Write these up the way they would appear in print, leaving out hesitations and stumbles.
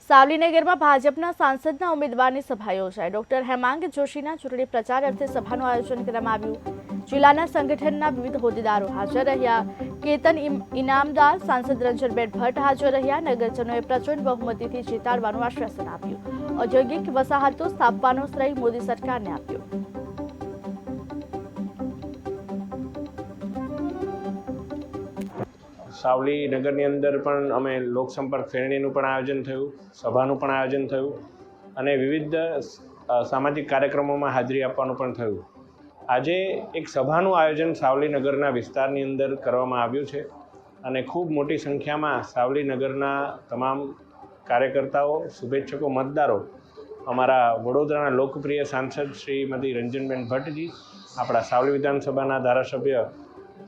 સાવલીનગરમાં ભાજપના સાંસદના ઉમેદવારની સભા યોજાઈ। ડોક્ટર હેમાંગ જોશીના ચૂંટણી પ્રચાર અર્થે સભાનું આયોજન કરવામાં આવ્યું। જિલ્લાના સંગઠનના વિવિધ હોદ્દેદારો હાજર રહ્યા। કેતન ઇનામદાર, સાંસદ રંજનબેન ભટ્ટ હાજર રહ્યા। નગરજનોએ પ્રચંડ બહુમતીથી જીતાડવાનું આશ્વાસન આપ્યું। ઔદ્યોગિક વસાહતો સ્થાપવાનો શ્રેય મોદી સરકારને આપ્યો। સાવલી નગરની અંદર પણ અમે લોકસંપર્ક ફેરણીનું પણ આયોજન થયું, સભાનું પણ આયોજન થયું અને વિવિધ સામાજિક કાર્યક્રમોમાં હાજરી આપવાનું પણ થયું। આજે એક સભાનું આયોજન સાવલી નગરના વિસ્તારની અંદર કરવામાં આવ્યું છે અને ખૂબ મોટી સંખ્યામાં સાવલી નગરના તમામ કાર્યકર્તાઓ, શુભેચ્છકો, મતદારો અમારા વડોદરાના લોકપ્રિય સાંસદ શ્રીમતી રંજનબેન ભટ્ટજી, આપણા સાવલી વિધાનસભાના ધારાસભ્ય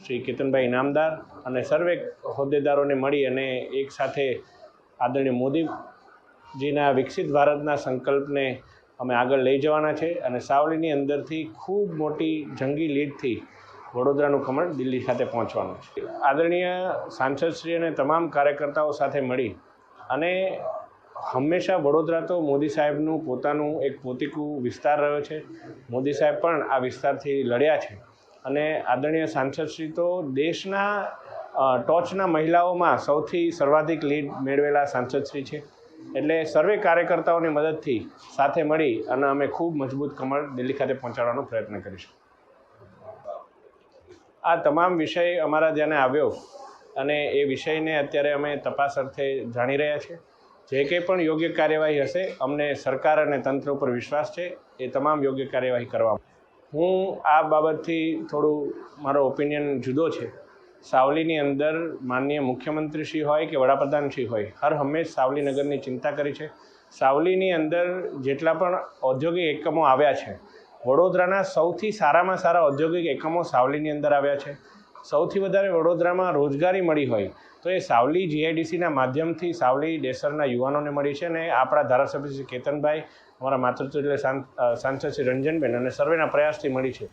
શ્રી કેતનભાઈ ઇનામદાર અને સર્વે હોદ્દેદારોને મળી અને એક સાથે આદરણીય મોદીજીના વિકસિત ભારતના સંકલ્પને અમે આગળ લઈ જવાના છે અને સાવલીની અંદરથી ખૂબ મોટી જંગી લીડથી વડોદરાનું કમળ દિલ્હી ખાતે પહોંચવાનું છે। આદરણીય સાંસદશ્રી અને તમામ કાર્યકર્તાઓ સાથે મળી અને હંમેશા વડોદરા તો મોદી સાહેબનું પોતાનું એક પોતીકું વિસ્તાર રહ્યો છે। મોદી સાહેબ પણ આ વિસ્તારથી લડ્યા છે અને આદરણીય સાંસદશ્રી તો દેશના ટોચના મહિલાઓમાં સૌથી સર્વાધિક લીડ મેળવેલા સાંસદશ્રી છે। એટલે સર્વે કાર્યકર્તાઓની મદદથી સાથે મળી અને અમે ખૂબ મજબૂત કમળ દિલ્હી ખાતે પહોંચાડવાનો પ્રયત્ન કરીશું। આ તમામ વિષય અમારા ધ્યાને આવ્યો અને એ વિષયને અત્યારે અમે તપાસ અર્થે જાણી રહ્યા છીએ। જે કંઈ પણ યોગ્ય કાર્યવાહી હશે, અમને સરકાર અને તંત્ર ઉપર વિશ્વાસ છે, એ તમામ યોગ્ય કાર્યવાહી કરવામાં। હું આ બાબતથી થોડું મારો ઓપિનિયન જુદો છે। સાવલીની અંદર માનનીય મુખ્યમંત્રીશ્રી હોય કે વડાપ્રધાનશ્રી હોય, હર હંમેશ સાવલી નગરની ચિંતા કરી છે। સાવલીની અંદર જેટલા પણ ઔદ્યોગિક એકમો આવ્યા છે, વડોદરાના સૌથી સારામાં સારા ઔદ્યોગિક એકમો સાવલીની અંદર આવ્યા છે। સૌથી વધારે વડોદરામાં રોજગારી મળી હોય તો એ સાવલી જીઆઈડીસીના માધ્યમથી સાવલી ડેસરના યુવાનોને મળી છે અને આપણા ધારાસભ્ય શ્રી કેતનભાઈ, અમારા માતૃત્વ સાંસદ શ્રી રંજનબેન અને સર્વેના પ્રયાસથી મળી છે।